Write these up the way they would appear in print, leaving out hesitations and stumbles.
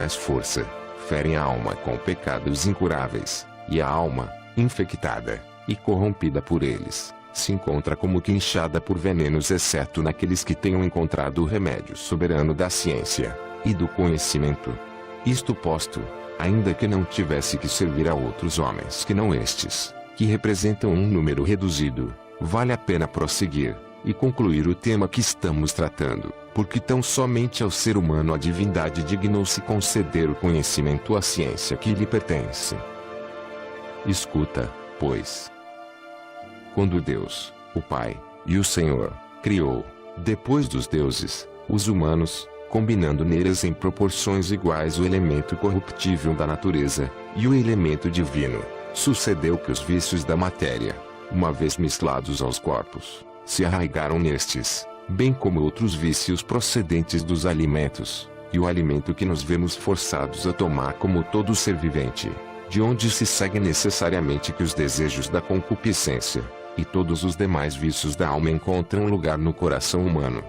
mais força, ferem a alma com pecados incuráveis, e a alma, infectada e corrompida por eles, se encontra como que inchada por venenos, exceto naqueles que tenham encontrado o remédio soberano da ciência e do conhecimento. Isto posto, ainda que não tivesse que servir a outros homens que não estes, que representam um número reduzido, vale a pena prosseguir e concluir o tema que estamos tratando, porque tão somente ao ser humano a divindade dignou-se conceder o conhecimento, a ciência que lhe pertence. Escuta, pois. Quando Deus, o Pai, e o Senhor, criou, depois dos deuses, os humanos, combinando neles em proporções iguais o elemento corruptível da natureza e o elemento divino, sucedeu que os vícios da matéria, uma vez mesclados aos corpos, se arraigaram nestes, bem como outros vícios procedentes dos alimentos, e o alimento que nos vemos forçados a tomar como todo ser vivente, de onde se segue necessariamente que os desejos da concupiscência, e todos os demais vícios da alma encontram lugar no coração humano.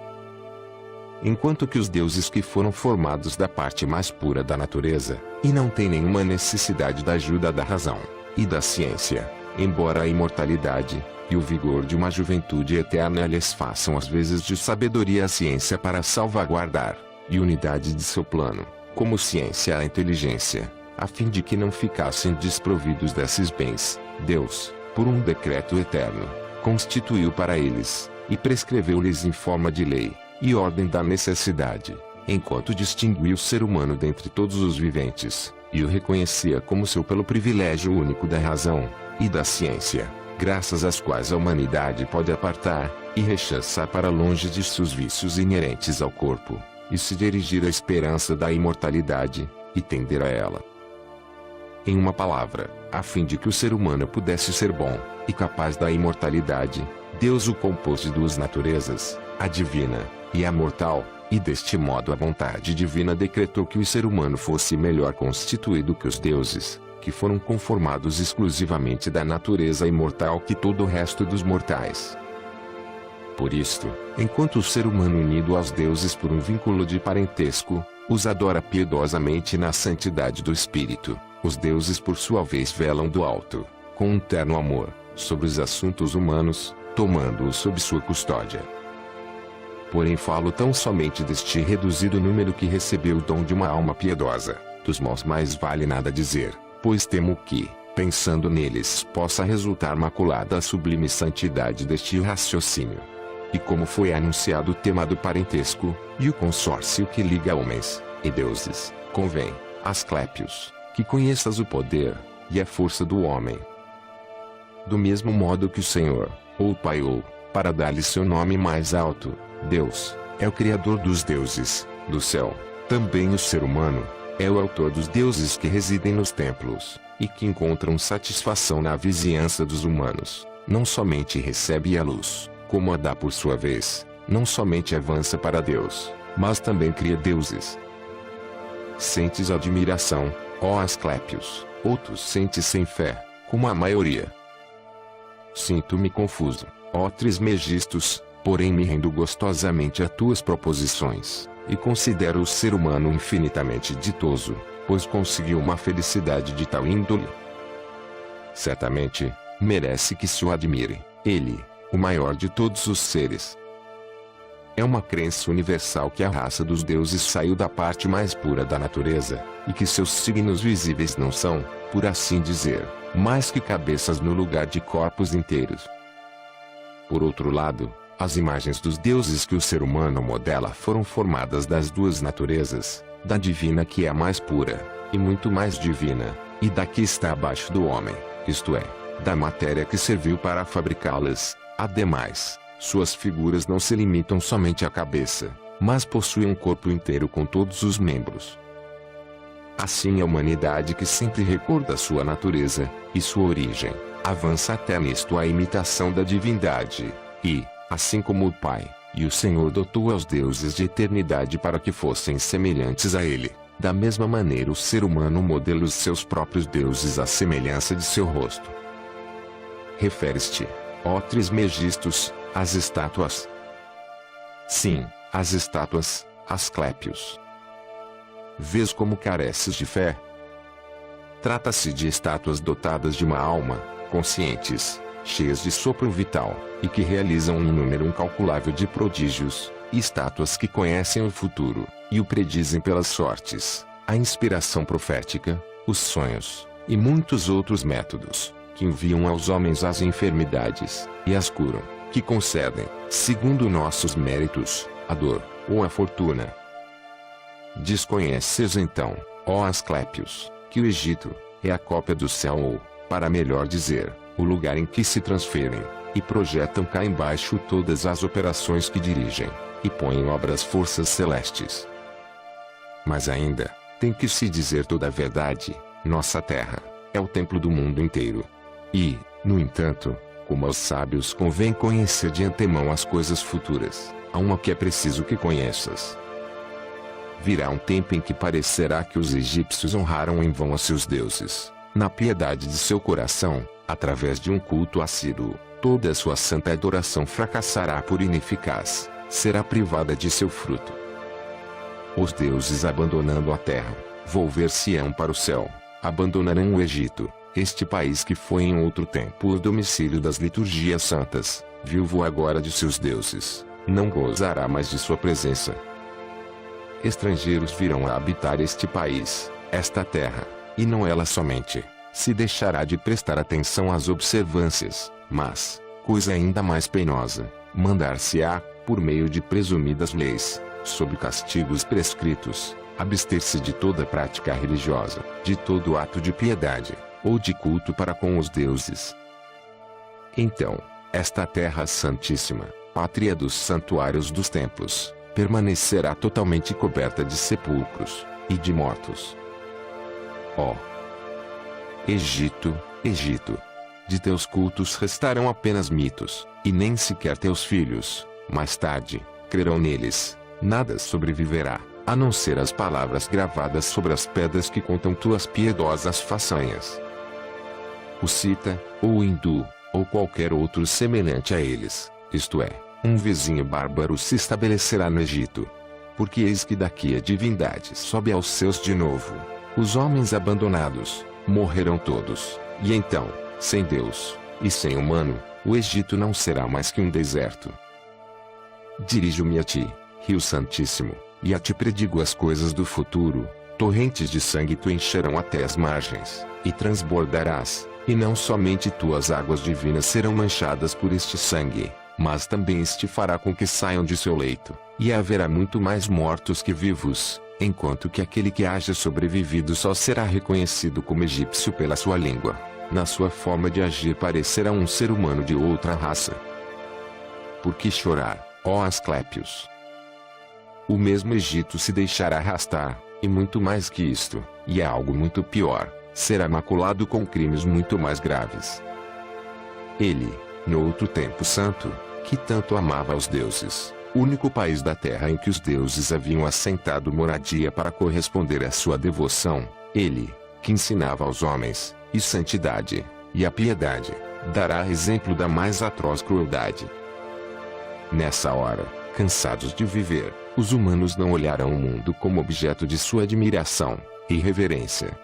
Enquanto que os deuses que foram formados da parte mais pura da natureza, e não têm nenhuma necessidade da ajuda da razão e da ciência, embora a imortalidade e o vigor de uma juventude eterna lhes façam às vezes de sabedoria a ciência para salvaguardar, e unidade de seu plano, como ciência a inteligência, a fim de que não ficassem desprovidos desses bens, Deus, por um decreto eterno, constituiu para eles, e prescreveu-lhes em forma de lei e ordem da necessidade, enquanto distinguiu o ser humano dentre todos os viventes, e o reconhecia como seu pelo privilégio único da razão e da ciência, graças às quais a humanidade pode apartar e rechaçar para longe de seus vícios inerentes ao corpo, e se dirigir à esperança da imortalidade, e tender a ela. Em uma palavra, a fim de que o ser humano pudesse ser bom e capaz da imortalidade, Deus o compôs de duas naturezas, a divina e a mortal, e deste modo a vontade divina decretou que o ser humano fosse melhor constituído que os deuses, que foram conformados exclusivamente da natureza imortal que todo o resto dos mortais. Por isto, enquanto o ser humano unido aos deuses por um vínculo de parentesco, os adora piedosamente na santidade do espírito, os deuses por sua vez velam do alto, com um terno amor, sobre os assuntos humanos, tomando-os sob sua custódia. Porém falo tão somente deste reduzido número que recebeu o dom de uma alma piedosa. Dos maus mais vale nada dizer, pois temo que, pensando neles, possa resultar maculada a sublime santidade deste raciocínio. E como foi anunciado o tema do parentesco, e o consórcio que liga homens e deuses, convém, Asclépios, que conheças o poder e a força do homem. Do mesmo modo que o Senhor, ou Pai ou, para dar-lhe seu nome mais alto, Deus, é o Criador dos deuses, do céu, também o ser humano, é o autor dos deuses que residem nos templos, e que encontram satisfação na vizinhança dos humanos, não somente recebe a luz, como a dá por sua vez, não somente avança para Deus, mas também cria deuses. Sentes admiração, ó Asclépios, ou tu sentes sem fé, como a maioria? Sinto-me confuso, ó Trismegistos, porém me rendo gostosamente a tuas proposições, e considero o ser humano infinitamente ditoso, pois conseguiu uma felicidade de tal índole. Certamente, merece que se o admire, ele, o maior de todos os seres. É uma crença universal que a raça dos deuses saiu da parte mais pura da natureza, e que seus signos visíveis não são, por assim dizer, mais que cabeças no lugar de corpos inteiros. Por outro lado, as imagens dos deuses que o ser humano modela foram formadas das duas naturezas, da divina que é a mais pura, e muito mais divina, e da que está abaixo do homem, isto é, da matéria que serviu para fabricá-las. Ademais, suas figuras não se limitam somente à cabeça, mas possuem um corpo inteiro com todos os membros. Assim a humanidade, que sempre recorda sua natureza e sua origem, avança até nisto a imitação da divindade, e, assim como o Pai e o Senhor dotou aos deuses de eternidade para que fossem semelhantes a ele, da mesma maneira o ser humano modela os seus próprios deuses à semelhança de seu rosto. Referes-te, ó Trismegistos, às estátuas? Sim, às estátuas, Asclépios. vês como careces de fé? Trata-se de estátuas dotadas de uma alma, conscientes, cheias de sopro vital, e que realizam um número incalculável de prodígios, estátuas que conhecem o futuro, e o predizem pelas sortes, a inspiração profética, os sonhos, e muitos outros métodos, que enviam aos homens as enfermidades, e as curam, que concedem, segundo nossos méritos, a dor, ou a fortuna. Desconheces então, ó Asclépios, que o Egito é a cópia do céu ou, para melhor dizer, o lugar em que se transferem, e projetam cá embaixo todas as operações que dirigem, e põem em obra as forças celestes. Mas ainda, tem que se dizer toda a verdade, nossa terra é o templo do mundo inteiro. E, no entanto, como aos sábios convém conhecer de antemão as coisas futuras, há uma que é preciso que conheças. Virá um tempo em que parecerá que os egípcios honraram em vão a seus deuses. Na piedade de seu coração, através de um culto assíduo, toda a sua santa adoração fracassará por ineficaz, será privada de seu fruto. Os deuses abandonando a terra, volver-se-ão para o céu, abandonarão o Egito, este país que foi em outro tempo o domicílio das liturgias santas, viúvo agora de seus deuses, não gozará mais de sua presença. Estrangeiros virão a habitar este país, esta terra, e não ela somente, se deixará de prestar atenção às observâncias, mas, coisa ainda mais penosa, mandar-se-á, por meio de presumidas leis, sob castigos prescritos, abster-se de toda prática religiosa, de todo ato de piedade, ou de culto para com os deuses. Então, esta terra santíssima, pátria dos santuários dos templos, permanecerá totalmente coberta de sepulcros, e de mortos. Ó Egito, Egito! De teus cultos restarão apenas mitos, e nem sequer teus filhos, mais tarde, crerão neles, nada sobreviverá, a não ser as palavras gravadas sobre as pedras que contam tuas piedosas façanhas. O Cita, ou o Hindu, ou qualquer outro semelhante a eles, isto é, um vizinho bárbaro se estabelecerá no Egito. Porque eis que daqui a divindade sobe aos céus de novo. Os homens abandonados, morrerão todos, e então, sem Deus, e sem humano, o Egito não será mais que um deserto. Dirijo-me a ti, Rio Santíssimo, e a ti predigo as coisas do futuro, torrentes de sangue tu encherão até as margens, e transbordarás, e não somente tuas águas divinas serão manchadas por este sangue, mas também este fará com que saiam de seu leito, e haverá muito mais mortos que vivos, enquanto que aquele que haja sobrevivido só será reconhecido como egípcio pela sua língua, na sua forma de agir parecerá um ser humano de outra raça. Por que chorar, ó Asclépios? O mesmo Egito se deixará arrastar, e muito mais que isto, e é algo muito pior, será maculado com crimes muito mais graves. Ele, no outro tempo santo, que tanto amava aos deuses, único país da terra em que os deuses haviam assentado moradia para corresponder à sua devoção, ele, que ensinava aos homens, e santidade, e a piedade, dará exemplo da mais atroz crueldade. Nessa hora, cansados de viver, os humanos não olharão o mundo como objeto de sua admiração e reverência.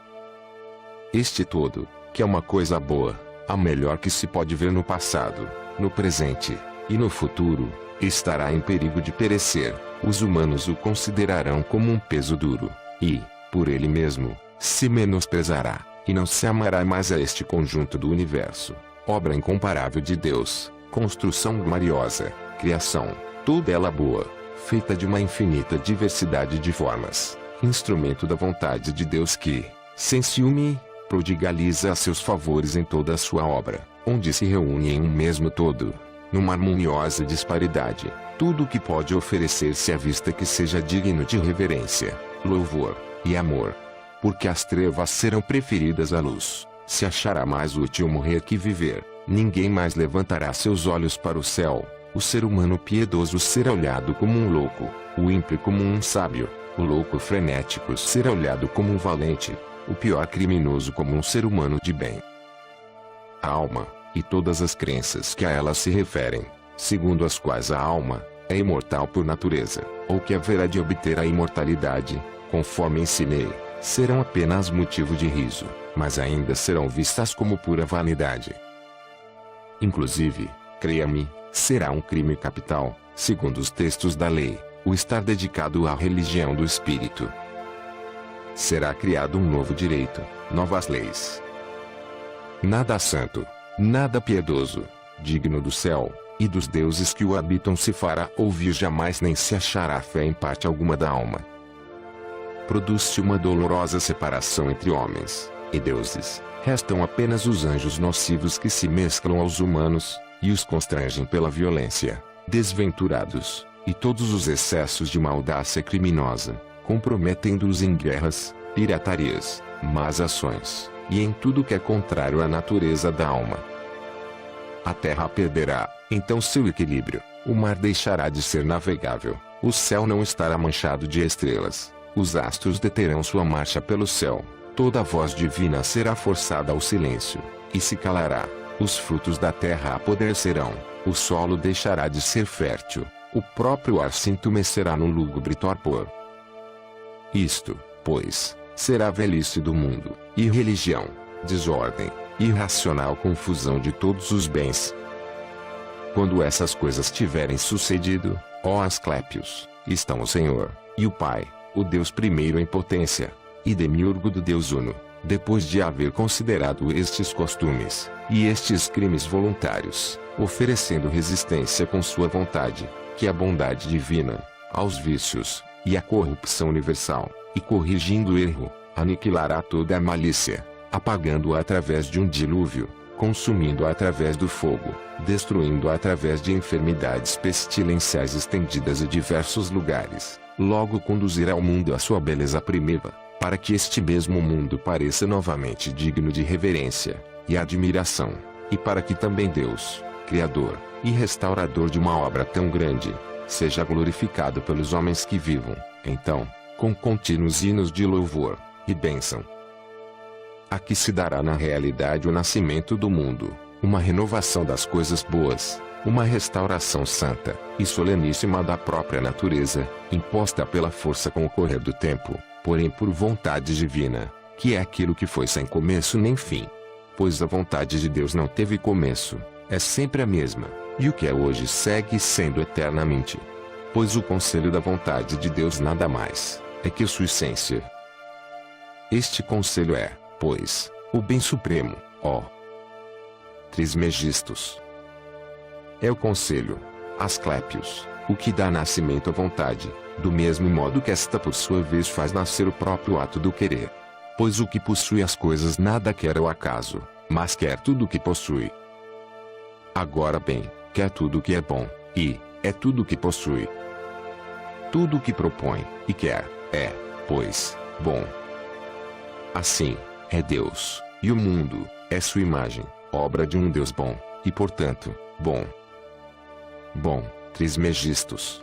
Este todo, que é uma coisa boa, a melhor que se pode ver no passado, no presente, e no futuro, estará em perigo de perecer. Os humanos o considerarão como um peso duro, e, por ele mesmo, se menosprezará, e não se amará mais a este conjunto do universo, obra incomparável de Deus, construção gloriosa, criação, toda ela boa, feita de uma infinita diversidade de formas, instrumento da vontade de Deus que, sem ciúme, prodigaliza seus favores em toda a sua obra, onde se reúne em um mesmo todo, numa harmoniosa disparidade, tudo o que pode oferecer-se à vista que seja digno de reverência, louvor e amor. Porque as trevas serão preferidas à luz, se achará mais útil morrer que viver, ninguém mais levantará seus olhos para o céu, o ser humano piedoso será olhado como um louco, o ímpio como um sábio, o louco frenético será olhado como um valente, o pior criminoso como um ser humano de bem. A alma, e todas as crenças que a ela se referem, segundo as quais a alma é imortal por natureza, ou que haverá de obter a imortalidade, conforme ensinei, serão apenas motivo de riso, mas ainda serão vistas como pura vanidade. Inclusive, creia-me, será um crime capital, segundo os textos da lei, o estar dedicado à religião do Espírito. Será criado um novo direito, novas leis. Nada santo, nada piedoso, digno do céu, e dos deuses que o habitam se fará ouvir jamais, nem se achará fé em parte alguma da alma. Produz-se uma dolorosa separação entre homens e deuses, restam apenas os anjos nocivos que se mesclam aos humanos, e os constrangem pela violência, desventurados, e todos os excessos de maldácia criminosa, comprometendo-os em guerras, piratarias, más ações, e em tudo que é contrário à natureza da alma. A terra perderá, então, seu equilíbrio, o mar deixará de ser navegável, o céu não estará manchado de estrelas, os astros deterão sua marcha pelo céu, toda voz divina será forçada ao silêncio, e se calará, os frutos da terra apodrecerão, o solo deixará de ser fértil, o próprio ar se entumecerá no lúgubre torpor. Isto, pois, será a velhice do mundo, e religião, desordem, irracional confusão de todos os bens. Quando essas coisas tiverem sucedido, ó Asclépios, estão o Senhor, e o Pai, o Deus primeiro em potência, e demiurgo do Deus Uno, depois de haver considerado estes costumes, e estes crimes voluntários, oferecendo resistência com sua vontade, que é a bondade divina, aos vícios, e à corrupção universal, e corrigindo o erro, aniquilará toda a malícia, apagando-a através de um dilúvio, consumindo-a através do fogo, destruindo-a através de enfermidades pestilenciais estendidas em diversos lugares, logo conduzirá o mundo à sua beleza primitiva, para que este mesmo mundo pareça novamente digno de reverência e admiração, e para que também Deus, Criador e restaurador de uma obra tão grande, seja glorificado pelos homens que vivam, então, com contínuos hinos de louvor e bênção. Aqui se dará na realidade o nascimento do mundo, uma renovação das coisas boas, uma restauração santa e soleníssima da própria natureza, imposta pela força com o correr do tempo, porém por vontade divina, que é aquilo que foi sem começo nem fim. Pois a vontade de Deus não teve começo, é sempre a mesma, e o que é hoje segue sendo eternamente. Pois o conselho da vontade de Deus nada mais é que sua essência. Este conselho é, pois, o bem supremo, ó Trismegistos. É o conselho, Asclépios, o que dá nascimento à vontade, do mesmo modo que esta por sua vez faz nascer o próprio ato do querer. Pois o que possui as coisas nada quer ao acaso, mas quer tudo o que possui. Agora bem, quer tudo o que é bom, e é tudo o que possui. Tudo o que propõe e quer, é, pois, bom. Assim, é Deus, e o mundo, é sua imagem, obra de um Deus bom, e portanto, bom. Bom, Trismegistos.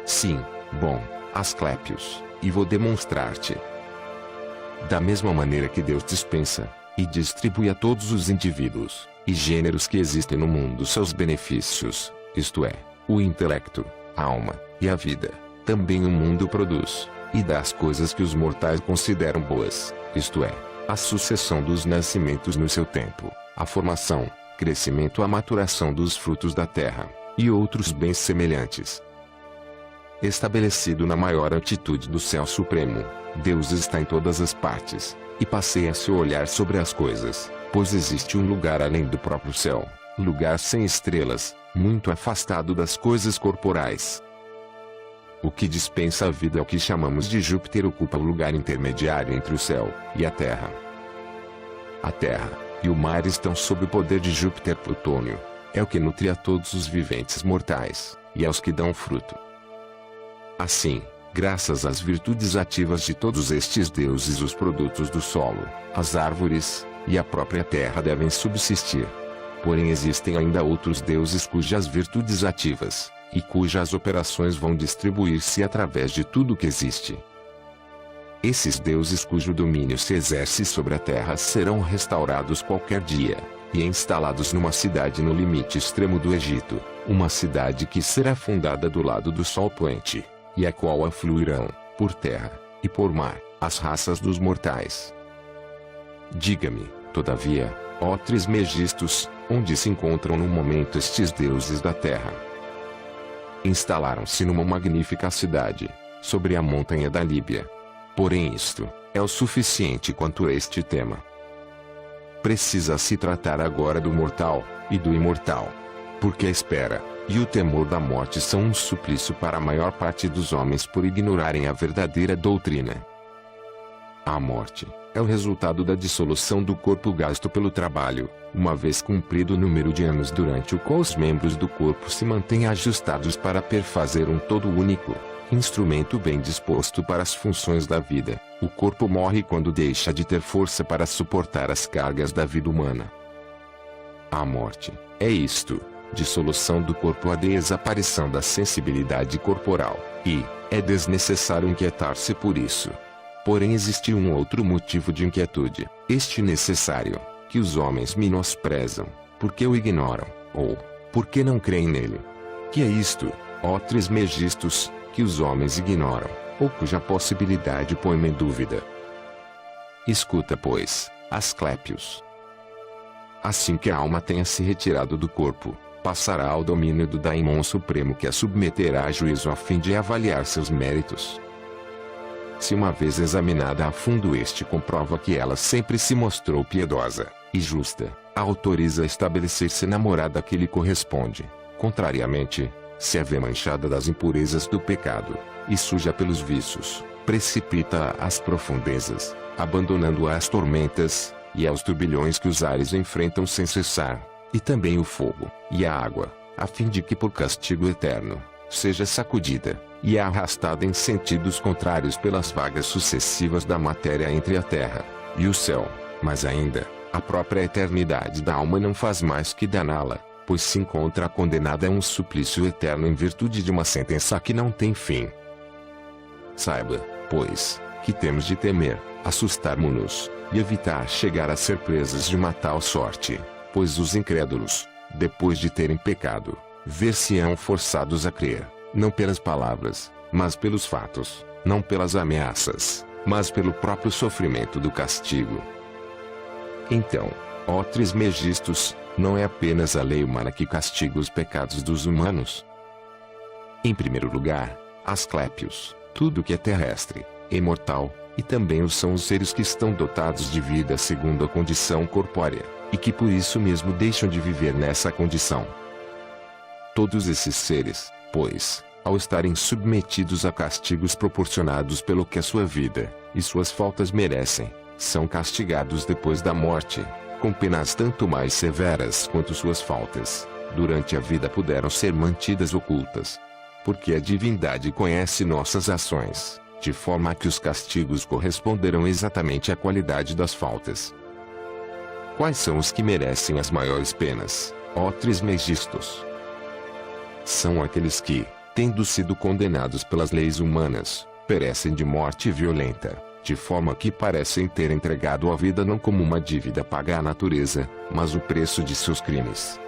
Sim, bom, Asclépios, e vou demonstrar-te. Da mesma maneira que Deus dispensa e distribui a todos os indivíduos e gêneros que existem no mundo seus benefícios, isto é, o intelecto, a alma e a vida, também o mundo produz e dá as coisas que os mortais consideram boas, isto é, a sucessão dos nascimentos no seu tempo, a formação, crescimento, a maturação dos frutos da terra e outros bens semelhantes. Estabelecido na maior altitude do céu supremo, Deus está em todas as partes, e passeia seu olhar sobre as coisas, pois existe um lugar além do próprio céu, lugar sem estrelas, muito afastado das coisas corporais. O que dispensa a vida é o que chamamos de Júpiter, ocupa o lugar intermediário entre o céu e a terra. A terra e o mar estão sob o poder de Júpiter. Plutônio é o que nutre a todos os viventes mortais, e aos que dão fruto. Assim, graças às virtudes ativas de todos estes deuses, os produtos do solo, as árvores e a própria terra devem subsistir. Porém existem ainda outros deuses cujas virtudes ativas e cujas operações vão distribuir-se através de tudo que existe. Esses deuses cujo domínio se exerce sobre a terra serão restaurados qualquer dia e instalados numa cidade no limite extremo do Egito, uma cidade que será fundada do lado do sol poente, e a qual afluirão, por terra, e por mar, as raças dos mortais. Diga-me, todavia, ó Trismegistos, onde se encontram no momento estes deuses da terra? Instalaram-se numa magnífica cidade, sobre a montanha da Líbia. Porém isto é o suficiente quanto a este tema. Precisa-se tratar agora do mortal e do imortal. Porque a espera e o temor da morte são um suplício para a maior parte dos homens por ignorarem a verdadeira doutrina. A morte é o resultado da dissolução do corpo gasto pelo trabalho, uma vez cumprido o número de anos durante o qual os membros do corpo se mantêm ajustados para perfazer um todo único, instrumento bem disposto para as funções da vida. O corpo morre quando deixa de ter força para suportar as cargas da vida humana. A morte é isto: dissolução do corpo, a desaparição da sensibilidade corporal, e é desnecessário inquietar-se por isso. Porém existe um outro motivo de inquietude, este necessário, que os homens menosprezam, porque o ignoram, ou porque não creem nele. Que é isto, ó Trismegistos, que os homens ignoram, ou cuja possibilidade põe em dúvida? Escuta, pois, Asclépios. Assim que a alma tenha se retirado do corpo, passará ao domínio do Daimon Supremo, que a submeterá a juízo a fim de avaliar seus méritos. Se uma vez examinada a fundo, este comprova que ela sempre se mostrou piedosa e justa, a autoriza a estabelecer-se namorada que lhe corresponde. Contrariamente, se a vê manchada das impurezas do pecado, e suja pelos vícios, precipita-a às profundezas, abandonando-a às tormentas, e aos turbilhões que os ares enfrentam sem cessar, e também o fogo, e a água, a fim de que por castigo eterno, seja sacudida, e arrastada em sentidos contrários pelas vagas sucessivas da matéria entre a terra e o céu. Mas ainda, a própria eternidade da alma não faz mais que daná-la, pois se encontra condenada a um suplício eterno em virtude de uma sentença que não tem fim. Saiba, pois, que temos de temer, assustarmo-nos, e evitar chegar a ser presas de uma tal sorte, pois os incrédulos, depois de terem pecado, ver-se-ão forçados a crer, não pelas palavras, mas pelos fatos, não pelas ameaças, mas pelo próprio sofrimento do castigo. Então, ó Trismegistos, não é apenas a lei humana que castiga os pecados dos humanos. Em primeiro lugar, Asclépios, tudo que é terrestre, imortal, e também são os seres que estão dotados de vida segundo a condição corpórea, e que por isso mesmo deixam de viver nessa condição. Todos esses seres, pois, ao estarem submetidos a castigos proporcionados pelo que a sua vida e suas faltas merecem, são castigados depois da morte, com penas tanto mais severas quanto suas faltas, durante a vida puderam ser mantidas ocultas. Porque a divindade conhece nossas ações, de forma que os castigos corresponderão exatamente à qualidade das faltas. Quais são os que merecem as maiores penas, ó Trismegistos? São aqueles que, tendo sido condenados pelas leis humanas, perecem de morte violenta, de forma que parecem ter entregado a vida não como uma dívida paga à natureza, mas o preço de seus crimes.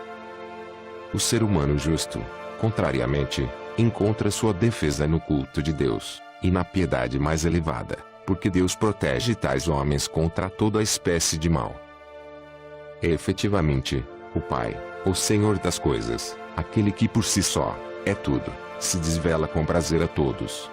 O ser humano justo, contrariamente, encontra sua defesa no culto de Deus, e na piedade mais elevada, porque Deus protege tais homens contra toda a espécie de mal. É efetivamente, o Pai, o Senhor das coisas, aquele que por si só é tudo, se desvela com prazer a todos.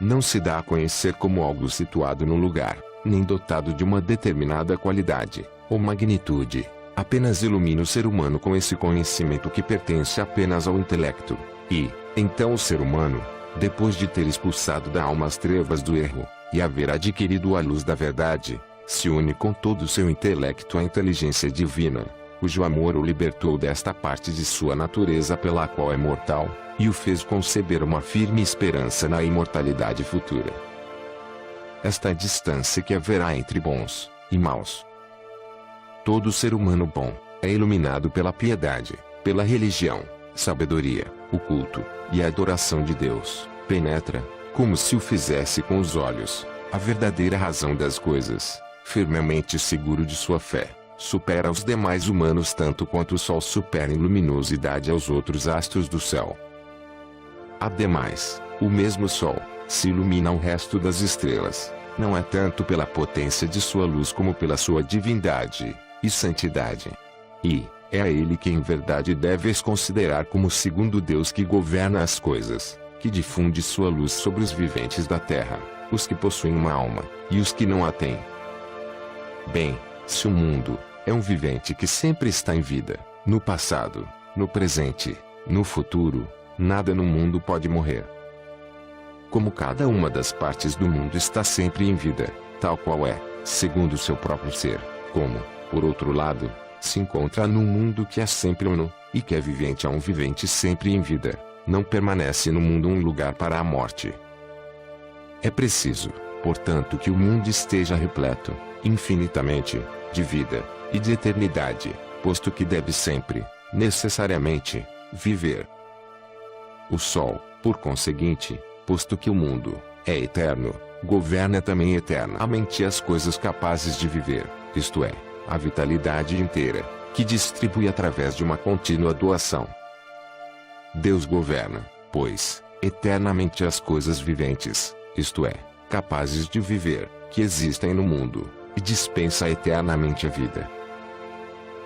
Não se dá a conhecer como algo situado no lugar, nem dotado de uma determinada qualidade ou magnitude, apenas ilumina o ser humano com esse conhecimento que pertence apenas ao intelecto, e, então o ser humano, depois de ter expulsado da alma as trevas do erro, e haver adquirido a luz da verdade, se une com todo o seu intelecto à inteligência divina, cujo amor o libertou desta parte de sua natureza pela qual é mortal, e o fez conceber uma firme esperança na imortalidade futura. Esta é a distância que haverá entre bons e maus. Todo ser humano bom é iluminado pela piedade, pela religião, sabedoria, o culto e a adoração de Deus, penetra, como se o fizesse com os olhos, a verdadeira razão das coisas, firmemente seguro de sua fé. Supera os demais humanos tanto quanto o Sol supera em luminosidade aos outros astros do céu. Ademais, o mesmo Sol, se ilumina o resto das estrelas, não é tanto pela potência de sua luz como pela sua divindade e santidade. E é a ele que em verdade deves considerar como o segundo Deus que governa as coisas, que difunde sua luz sobre os viventes da terra, os que possuem uma alma, e os que não a têm. Bem, se o mundo é um vivente que sempre está em vida, no passado, no presente, no futuro, nada no mundo pode morrer. Como cada uma das partes do mundo está sempre em vida, tal qual é, segundo seu próprio ser, como, por outro lado, se encontra num mundo que é sempre uno, e que é vivente a um vivente sempre em vida, não permanece no mundo um lugar para a morte. É preciso, portanto, que o mundo esteja repleto, infinitamente, de vida e de eternidade, posto que deve sempre, necessariamente, viver. O Sol, por conseguinte, posto que o mundo é eterno, governa também eternamente as coisas capazes de viver, isto é, a vitalidade inteira, que distribui através de uma contínua doação. Deus governa, pois, eternamente as coisas viventes, isto é, capazes de viver, que existem no mundo, e dispensa eternamente a vida.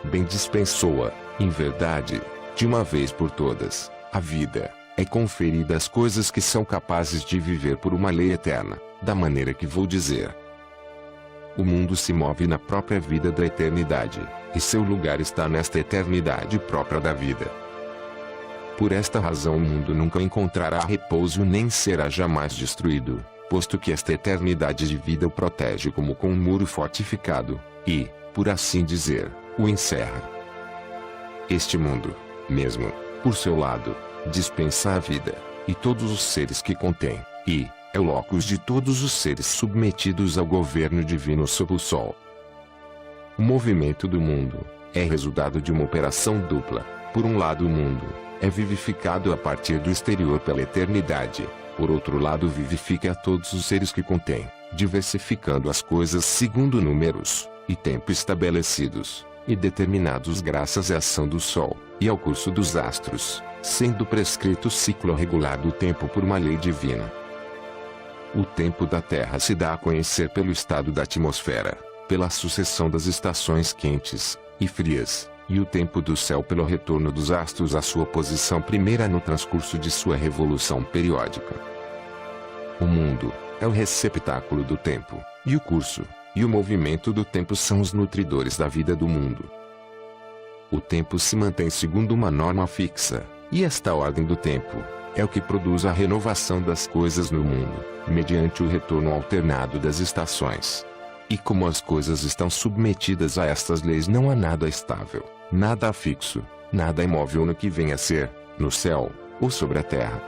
Bem dispensou-a, em verdade, de uma vez por todas, a vida, é conferida às coisas que são capazes de viver por uma lei eterna, da maneira que vou dizer. O mundo se move na própria vida da eternidade, e seu lugar está nesta eternidade própria da vida. Por esta razão o mundo nunca encontrará repouso nem será jamais destruído, posto que esta eternidade de vida o protege como com um muro fortificado, e, por assim dizer, o encerra. Este mundo, mesmo, por seu lado, dispensa a vida, e todos os seres que contém, e é o locus de todos os seres submetidos ao governo divino sob o sol. O movimento do mundo é resultado de uma operação dupla. Por um lado, o mundo é vivificado a partir do exterior pela eternidade, por outro lado vivifica a todos os seres que contém, diversificando as coisas segundo números e tempo estabelecidos e determinados graças à ação do Sol e ao curso dos astros, sendo prescrito o ciclo regular do tempo por uma lei divina. O tempo da Terra se dá a conhecer pelo estado da atmosfera, pela sucessão das estações quentes e frias, e o tempo do céu pelo retorno dos astros à sua posição primeira no transcurso de sua revolução periódica. O mundo é o receptáculo do tempo, e o curso e o movimento do tempo são os nutridores da vida do mundo. O tempo se mantém segundo uma norma fixa, e esta ordem do tempo é o que produz a renovação das coisas no mundo, mediante o retorno alternado das estações. E como as coisas estão submetidas a estas leis, não há nada estável, nada fixo, nada imóvel no que vem a ser, no céu, ou sobre a terra.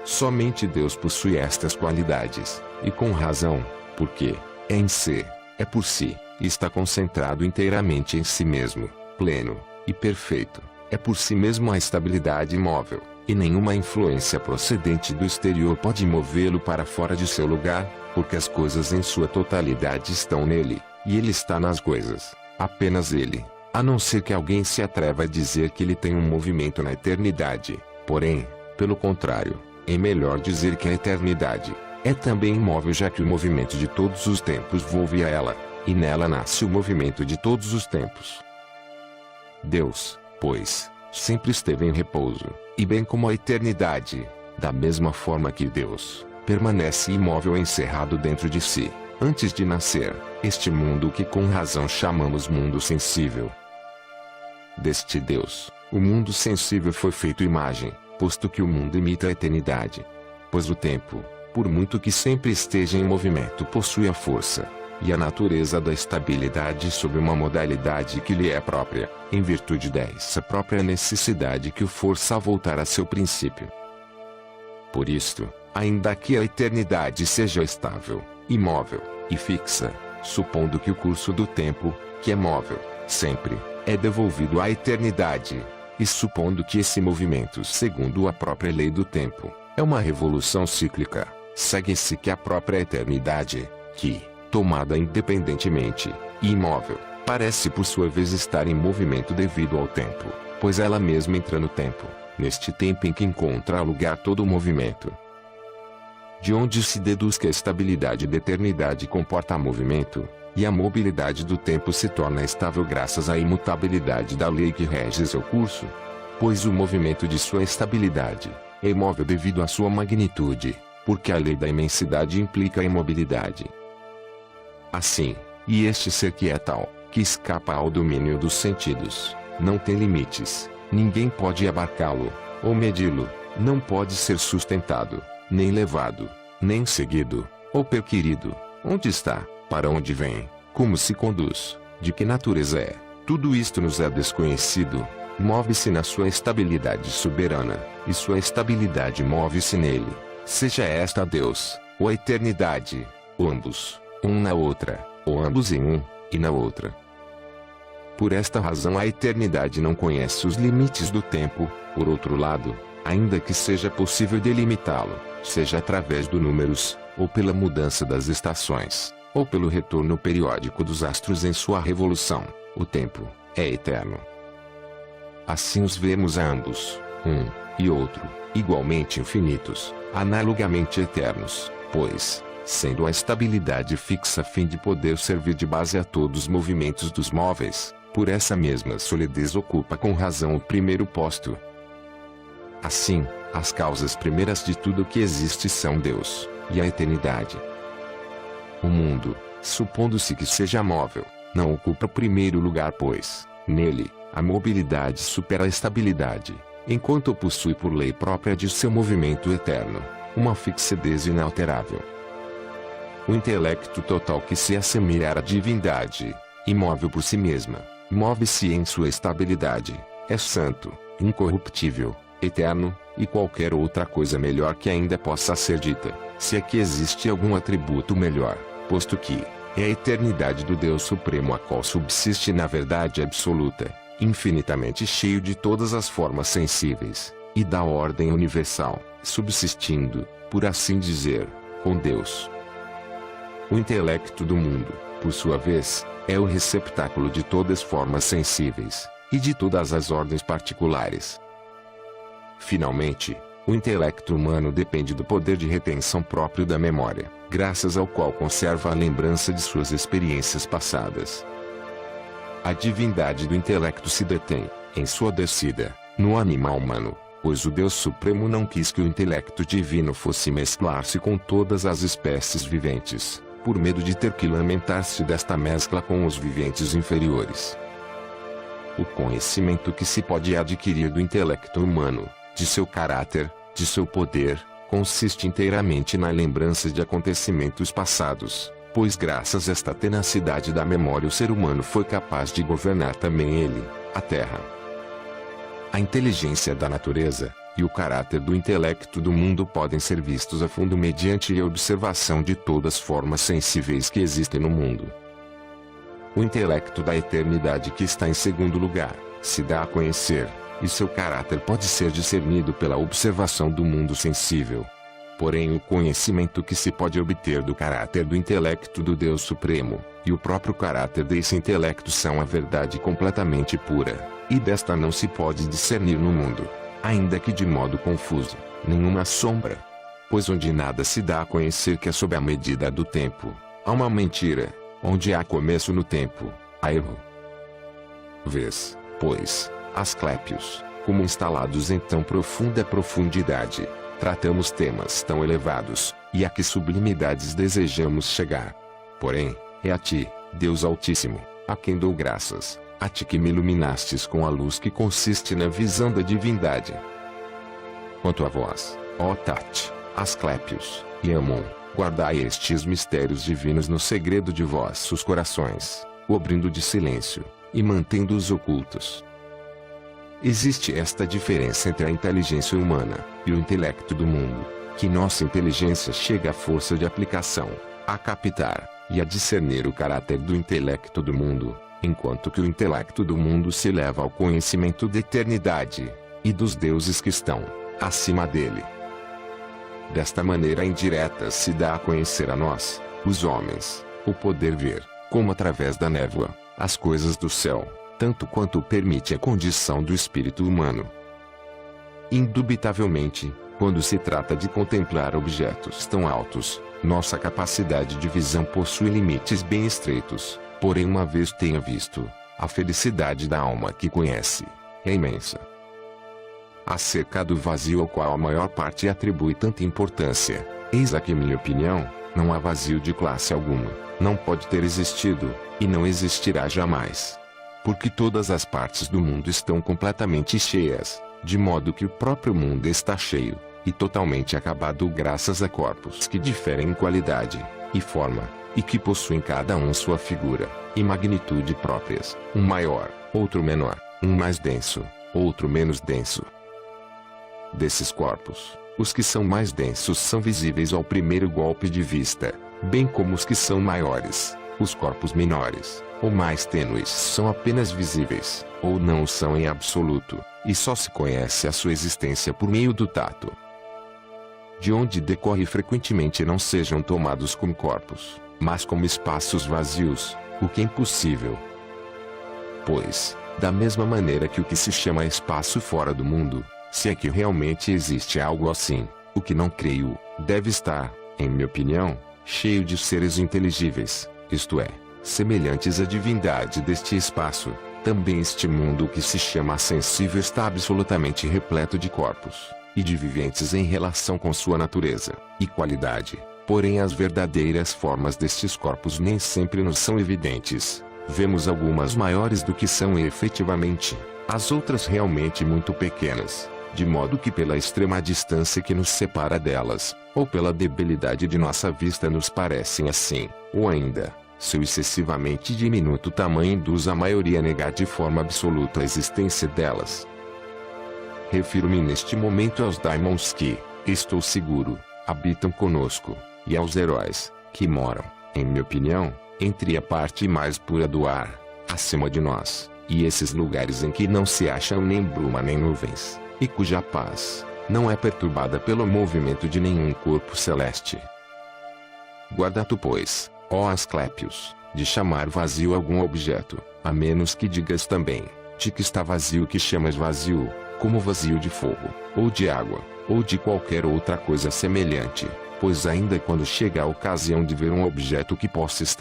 Somente Deus possui estas qualidades, e com razão, porque é em si, é por si, e está concentrado inteiramente em si mesmo, pleno e perfeito. É por si mesmo a estabilidade imóvel, e nenhuma influência procedente do exterior pode movê-lo para fora de seu lugar, porque as coisas em sua totalidade estão nele, e ele está nas coisas, apenas ele, a não ser que alguém se atreva a dizer que ele tem um movimento na eternidade. Porém, pelo contrário, é melhor dizer que a eternidade é também imóvel, já que o movimento de todos os tempos volve a ela, e nela nasce o movimento de todos os tempos. Deus, pois, sempre esteve em repouso, e bem como a eternidade, da mesma forma que Deus permanece imóvel encerrado dentro de si, antes de nascer, este mundo que com razão chamamos mundo sensível. Deste Deus, o mundo sensível foi feito imagem, posto que o mundo imita a eternidade. Pois o tempo, por muito que sempre esteja em movimento, possui a força e a natureza da estabilidade sob uma modalidade que lhe é própria, em virtude dessa própria necessidade que o força a voltar a seu princípio. Por isto, ainda que a eternidade seja estável, imóvel e fixa, supondo que o curso do tempo, que é móvel, sempre é devolvido à eternidade, e supondo que esse movimento, segundo a própria lei do tempo, é uma revolução cíclica, segue-se que a própria eternidade, que, tomada independentemente e imóvel, parece por sua vez estar em movimento devido ao tempo, pois ela mesma entra no tempo, neste tempo em que encontra lugar todo o movimento. de onde se deduz que a estabilidade da eternidade comporta movimento, e a mobilidade do tempo se torna estável graças à imutabilidade da lei que rege seu curso. Pois o movimento de sua estabilidade é imóvel devido à sua magnitude, porque a lei da imensidade implica a imobilidade. Assim, e este ser que é tal, que escapa ao domínio dos sentidos, não tem limites, ninguém pode abarcá-lo, ou medi-lo, não pode ser sustentado, nem levado, nem seguido, ou perquirido. Onde está, para onde vem, como se conduz, de que natureza é, tudo isto nos é desconhecido. Move-se na sua estabilidade soberana, e sua estabilidade move-se nele, seja esta Deus, ou a eternidade, ou ambos, um na outra, ou ambos em um, e na outra. Por esta razão a eternidade não conhece os limites do tempo. Por outro lado, ainda que seja possível delimitá-lo, seja através dos números, ou pela mudança das estações, ou pelo retorno periódico dos astros em sua revolução, o tempo é eterno. Assim os vemos a ambos, um e outro, igualmente infinitos, analogamente eternos, pois, sendo a estabilidade fixa a fim de poder servir de base a todos os movimentos dos móveis, por essa mesma solidez ocupa com razão o primeiro posto. Assim, as causas primeiras de tudo que existe são Deus, e a eternidade. O mundo, supondo-se que seja móvel, não ocupa o primeiro lugar, pois, nele, a mobilidade supera a estabilidade, enquanto possui por lei própria de seu movimento eterno, uma fixidez inalterável. O intelecto total que se assemelha à divindade, imóvel por si mesma, move-se em sua estabilidade, é santo, incorruptível, eterno, e qualquer outra coisa melhor que ainda possa ser dita, se aqui existe algum atributo melhor, posto que é a eternidade do Deus Supremo a qual subsiste na verdade absoluta, infinitamente cheio de todas as formas sensíveis, e da ordem universal, subsistindo, por assim dizer, com Deus. O intelecto do mundo, por sua vez, é o receptáculo de todas as formas sensíveis, e de todas as ordens particulares. Finalmente, o intelecto humano depende do poder de retenção próprio da memória, graças ao qual conserva a lembrança de suas experiências passadas. A divindade do intelecto se detém, em sua descida, no animal humano, pois o Deus Supremo não quis que o intelecto divino fosse mesclar-se com todas as espécies viventes, por medo de ter que lamentar-se desta mescla com os viventes inferiores. O conhecimento que se pode adquirir do intelecto humano, de seu caráter, de seu poder, consiste inteiramente na lembrança de acontecimentos passados, pois graças a esta tenacidade da memória o ser humano foi capaz de governar também ele, a Terra. A inteligência da natureza, e o caráter do intelecto do mundo podem ser vistos a fundo mediante a observação de todas as formas sensíveis que existem no mundo. O intelecto da eternidade que está em segundo lugar, se dá a conhecer, e seu caráter pode ser discernido pela observação do mundo sensível. Porém o conhecimento que se pode obter do caráter do intelecto do Deus Supremo, e o próprio caráter desse intelecto são a verdade completamente pura, e desta não se pode discernir no mundo, ainda que de modo confuso, nenhuma sombra. Pois onde nada se dá a conhecer que é sob a medida do tempo, há uma mentira, onde há começo no tempo, há erro. Vês, pois, Asclépios, como instalados em tão profunda profundidade, tratamos temas tão elevados, e a que sublimidades desejamos chegar. Porém, é a ti, Deus Altíssimo, a quem dou graças, a ti que me iluminastes com a luz que consiste na visão da divindade. Quanto a vós, ó Tati, Asclépios, e Amon, guardai estes mistérios divinos no segredo de vossos corações, cobrindo de silêncio, e mantendo-os ocultos. Existe esta diferença entre a inteligência humana e o intelecto do mundo, que nossa inteligência chega à força de aplicação, a captar e a discernir o caráter do intelecto do mundo, enquanto que o intelecto do mundo se leva ao conhecimento da eternidade e dos deuses que estão acima dele. Desta maneira indireta se dá a conhecer a nós, os homens, o poder ver, como através da névoa, as coisas do céu, tanto quanto permite a condição do espírito humano. Indubitavelmente, Quando se trata de contemplar objetos tão altos, nossa capacidade de visão possui limites bem estreitos. Porém, uma vez tenha visto, a felicidade da alma que conhece é imensa. Acerca do vazio ao qual a maior parte atribui tanta importância, eis aqui minha opinião: não há vazio de classe alguma, não pode ter existido, e não existirá jamais. Porque todas as partes do mundo estão completamente cheias, de modo que o próprio mundo está cheio, e totalmente acabado graças a corpos que diferem em qualidade e forma, e que possuem cada um sua figura e magnitude próprias, um maior, outro menor, um mais denso, outro menos denso. Desses corpos, os que são mais densos são visíveis ao primeiro golpe de vista, bem como os que são maiores. Os corpos menores, ou mais tênues, são apenas visíveis, ou não são em absoluto, e só se conhece a sua existência por meio do tato. De onde decorre frequentemente não sejam tomados como corpos, mas como espaços vazios, o que é impossível. Pois, da mesma maneira que o que se chama espaço fora do mundo, se é que realmente existe algo assim, o que não creio, deve estar, em minha opinião, cheio de seres inteligíveis, isto é, semelhantes à divindade deste espaço. Também este mundo que se chama sensível está absolutamente repleto de corpos, e de viventes em relação com sua natureza e qualidade. Porém, as verdadeiras formas destes corpos nem sempre nos são evidentes. Vemos algumas maiores do que são efetivamente, as outras realmente muito pequenas, de modo que pela extrema distância que nos separa delas, ou pela debilidade de nossa vista nos parecem assim, ou ainda, seu excessivamente diminuto tamanho induz a maioria a negar de forma absoluta a existência delas. Refiro-me neste momento aos daimons que, estou seguro, habitam conosco, e aos heróis, que moram, em minha opinião, entre a parte mais pura do ar, acima de nós, e esses lugares em que não se acham nem bruma nem nuvens, e cuja paz não é perturbada pelo movimento de nenhum corpo celeste. Guarda-te, pois, ó Asclépios, de chamar vazio algum objeto, a menos que digas também, de que está vazio o que chamas vazio, como vazio de fogo, ou de água, ou de qualquer outra coisa semelhante, pois ainda quando chega a ocasião de ver um objeto que possa estar